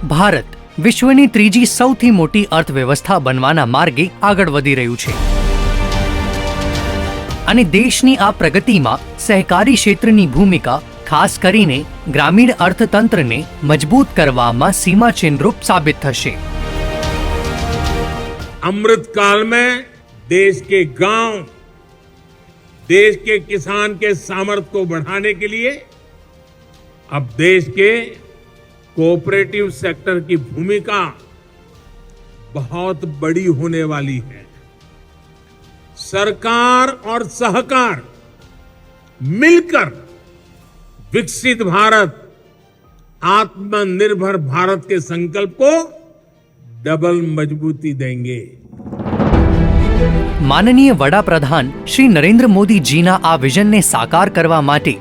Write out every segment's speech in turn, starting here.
ભારત વિશ્વની ત્રીજી સૌથી મોટી અર્થવ્યવસ્થા બનવાના માર્ગે આગળ વધી રહ્યું છે અને દેશની આ પ્રગતિમાં સહકારી ક્ષેત્રની ભૂમિકા ખાસ કરીને ગ્રામીણ અર્થતંત્રને મજબૂત કરવામાં सीमाचिन्हरूप साबित થશે। अमृतकाल में देश के गांव, देश के किसान के सामर्थ्य को बढ़ाने के लिए अब देश के कोऑपरेटिव सेक्टर की भूमिका बहुत बड़ी होने वाली है। सरकार और सहकार मिलकर विकसित भारत, आत्मनिर्भर भारत के संकल्प को डबल मजबूती देंगे। माननीय वडाप्रधान श्री नरेंद्र मोदी जीना आ विजन ने साकार करवा माटे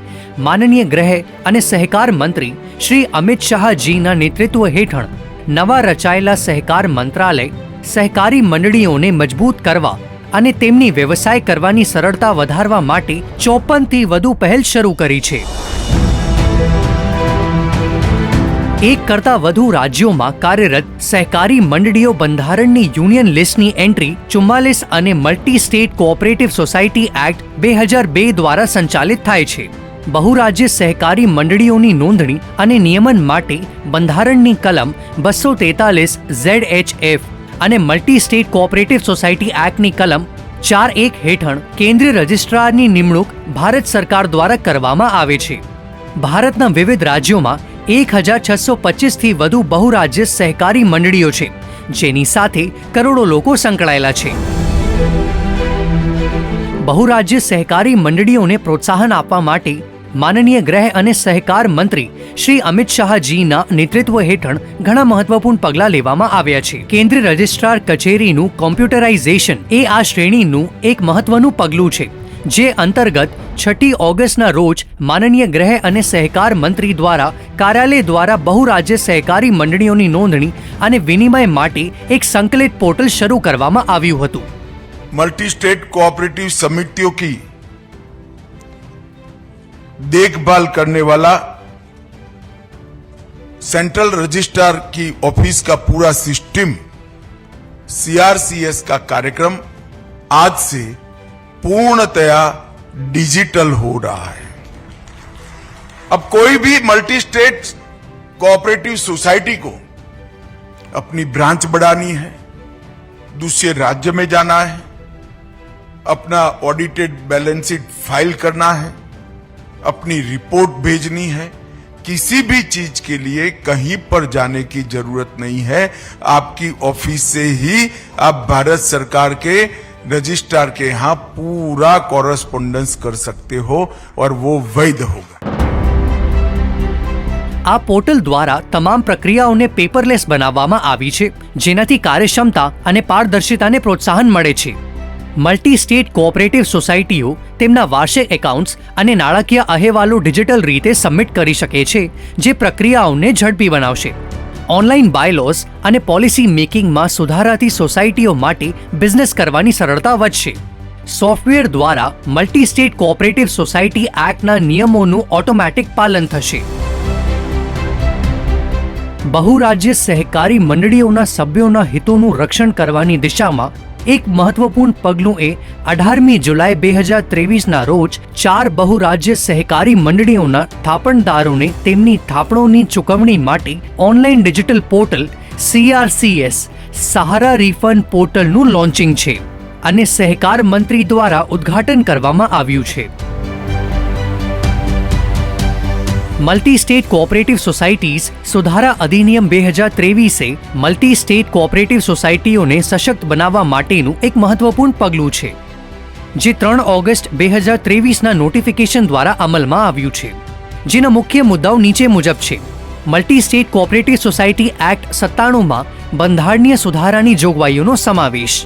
माननीय गृह અને સહકાર મંત્રી શ્રી અમિત શાહ જીના નેતૃત્વ હેઠળ નવા રચાયેલા સહકાર મંત્રાલય સહકારી મંડળીઓને મજબૂત કરવા અને તેમની વ્યવસાય કરવાની સરળતા વધારવા માટે 54 થી વધુ પહેલ શરૂ કરી છે। એક કરતા વધુ રાજ્યોમાં કાર્યરત સહકારી મંડળીઓ બંધારણની યુનિયન લિસ્ટની એન્ટ્રી 44 અને multi state cooperative society act 2002 દ્વારા સંચાલિત થાય છે। બહુરાજ્ય સહકારી મંડળીઓની નોંધણી અને નિયમન માટે બંધારણની કલમ 243 ZHF અને મલ્ટી સ્ટેટ કોઓપરેટિવ સોસાયટી એક્ટની કલમ 41 હેઠળ કેન્દ્રીય રજિસ્ટ્રારની નિમણૂક ભારત સરકાર દ્વારા કરવામાં આવે છે। ભારતના વિવિધ રાજ્યોમાં 1625 થી વધુ બહુરાજ્ય સહકારી મંડળીઓ છે, જેની સાથે કરોડો લોકો સંકળાયેલા છે। બહુરાજ્ય સહકારી મંડળીઓને પ્રોત્સાહન આપવા માટે માનનીય ગૃહ અને સહકાર મંત્રી શ્રી અમિત શાહજીના નેતૃત્વ હેઠળ ઘણા મહત્વપૂર્ણ પગલાં લેવામાં આવ્યા છે। કેન્દ્રીય રજિસ્ટ્રાર કચેરીનું કોમ્પ્યુટરાઇઝેશન એ આ શ્રેણીનું એક મહત્વનું પગલું છે, જે અંતર્ગત 6 ઓગસ્ટના રોજ માનનીય ગૃહ અને સહકાર મંત્રી દ્વારા કાર્યાલય દ્વારા બહુરાજ્ય સહકારી મંડળીઓની નોંધણી અને વિનિમય માટે એક સંકલિત પોર્ટલ શરૂ કરવામાં આવ્યું હતું। मल्टी स्टेट कोऑपरेटिव समितियों की देखभाल करने वाला सेंट्रल रजिस्ट्रार की ऑफिस का पूरा सिस्टम CRCS का कार्यक्रम आज से पूर्णतया डिजिटल हो रहा है। अब कोई भी मल्टी स्टेट कोऑपरेटिव सोसाइटी को अपनी ब्रांच बढ़ानी है, दूसरे राज्य में जाना है, अपना ऑडिटेड बैलेंस शीट फाइल करना है, अपनी रिपोर्ट भेजनी है, किसी भी चीज के लिए कहीं पर जाने की जरूरत नहीं है। आपकी ऑफिस से ही आप भारत सरकार के रजिस्ट्रार के यहाँ पूरा कॉरेस्पोंडेंस कर सकते हो और वो वैध होगा। આ પોર્ટલ દ્વારા તમામ પ્રક્રિયાઓને પેપરલેસ બનાવવામાં આવી છે, જેનાથી કાર્યક્ષમતા અને પારદર્શિતાને પ્રોત્સાહન મળે છે। મલ્ટી સ્ટેટ કોઓપરેટિવ સોસાયટીઓ તેમના વાર્ષિક એકાઉન્ટ્સ અને નાણાકીય અહેવાલો ડિજિટલ રીતે સબમિટ કરી શકે છે, જે પ્રક્રિયાઓને ઝડપી બનાવશે। ઓનલાઈન બાયલોઝ અને પોલિસી મેકિંગમાં સુધારાથી સોસાયટીઓ માટે બિઝનેસ કરવાની સરળતા વધશે। સોફ્ટવેર દ્વારા મલ્ટી સ્ટેટ કોઓપરેટિવ સોસાયટી એક્ટના નિયમોનું ઓટોમેટિક પાલન થશે। બહુરાજ્ય સહકારી મંડળીઓના સભ્યોના હિતોનું રક્ષણ કરવાની દિશામાં એક મહત્વપૂર્ણ પગલું એ 18મી જુલાઈ 2023ના રોજ 4 બહુરાજ્ય સહકારી મંડળીઓના થાપણદારોને તેમની થાપણોની ચૂકવણી માટે ઓનલાઈન ડિજિટલ પોર્ટલ CRCS સહારા રિફંડ પોર્ટલનું લોન્ચિંગ છે અને સહકાર મંત્રી દ્વારા ઉદ્ઘાટન કરવામાં આવ્યું છે। મલ્ટી સ્ટેટ કોઓપરેટિવ સોસાયટીઝ સુધારા અધિનિયમ 2023 મલ્ટી સ્ટેટ કોઓપરેટિવ સોસાયટીઓને સશક્ત બનાવવા માટેનું એક મહત્વપૂર્ણ પગલું છે, જે 3 ઓગસ્ટ 2023ના નોટિફિકેશન દ્વારા અમલમાં આવ્યું છે, જેના મુખ્ય મુદ્દાઓ નીચે મુજબ છે। Multi state cooperative society act 97માં બંધારણીય સુધારાની જોગવાઈઓનો સમાવેશ,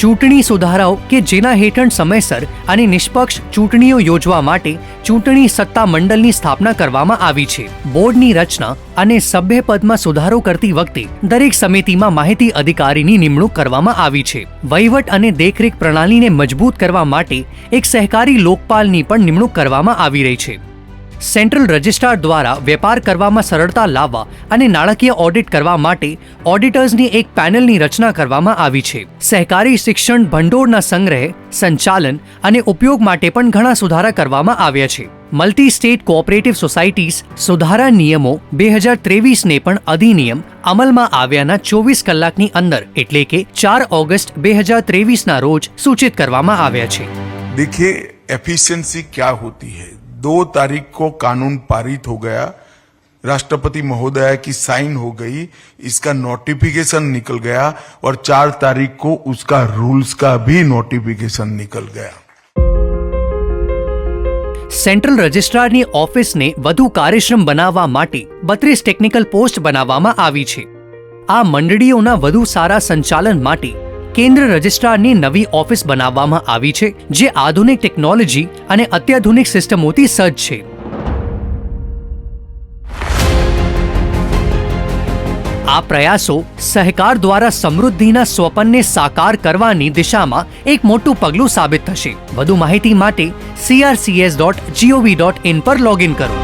ચૂંટણી સુધારાઓ કે જેના હેઠળ સમયસર અને નિષ્પક્ષ ચૂંટણીઓ યોજવા માટે ચૂંટણી સત્તા મંડળની સ્થાપના કરવામાં આવી છે। બોર્ડની રચના અને સભ્યપદમાં સુધારો કરતી વખતે દરેક સમિતિમાં માહિતી અધિકારીની નિમણૂક કરવામાં આવી છે। વહીવટ અને દેખરેખ પ્રણાલીને મજબૂત કરવા માટે એક સહકારી લોકપાલની પણ નિમણૂક કરવામાં આવી રહી છે। સેન્ટ્રલ રજિસ્ટ્રાર દ્વારા વેપાર કરવામાં સરળતા લાવવા અને નાણાકીય ઓડિટ કરવા માટે ઓડિટર્સની એક પેનલની રચના કરવામાં આવી છે. સહકારી શિક્ષણ ભંડોળના સંગ્રહ, સંચાલન અને ઉપયોગ માટે પણ ઘણા સુધારા કરવામાં આવ્યા છે. મલ્ટી સ્ટેટ કોઓપરેટિવ સોસાયટીઝ સુધારા નિયમો 2023ને પણ અધિનિયમ અમલમાં આવ્યાના 24 કલાકની અંદર એટલે કે 4 ઓગસ્ટ 2023ના રોજ સૂચિત કરવામાં આવ્યા છે. देखिए एफिशिएंसी क्या होती है. 2 तारीख को कानून पारित हो गया, राष्ट्रपति महोदया की साइन हो गई, इसका नोटिफिकेशन निकल गया और 4 तारीख को उसका रूल्स का भी नोटिफिकेशन निकल गया. સેન્ટ્રલ રજિસ્ટ્રારની ઓફિસને વધુ કાર્યક્ષમ બનાવવા માટે 32 ટેકનિકલ પોસ્ટ બનાવવામાં આવી છે. આ મંડળીઓના વધુ સારા સંચાલન માટે કેન્દ્ર રજિસ્ટ્રારની નવી ઓફિસ બનાવવામાં આવી છે, જે આધુનિક ટેકનોલોજી અને અત્યાધુનિક સિસ્ટમોથી સજ્જ છે. આ પ્રયાસો સહકાર દ્વારા સમૃદ્ધિના સ્વપ્નને સાકાર કરવાની દિશામાં એક મોટું પગલું સાબિત થશે. વધુ માહિતી માટે crcs.gov.in પર લોગિન કરો.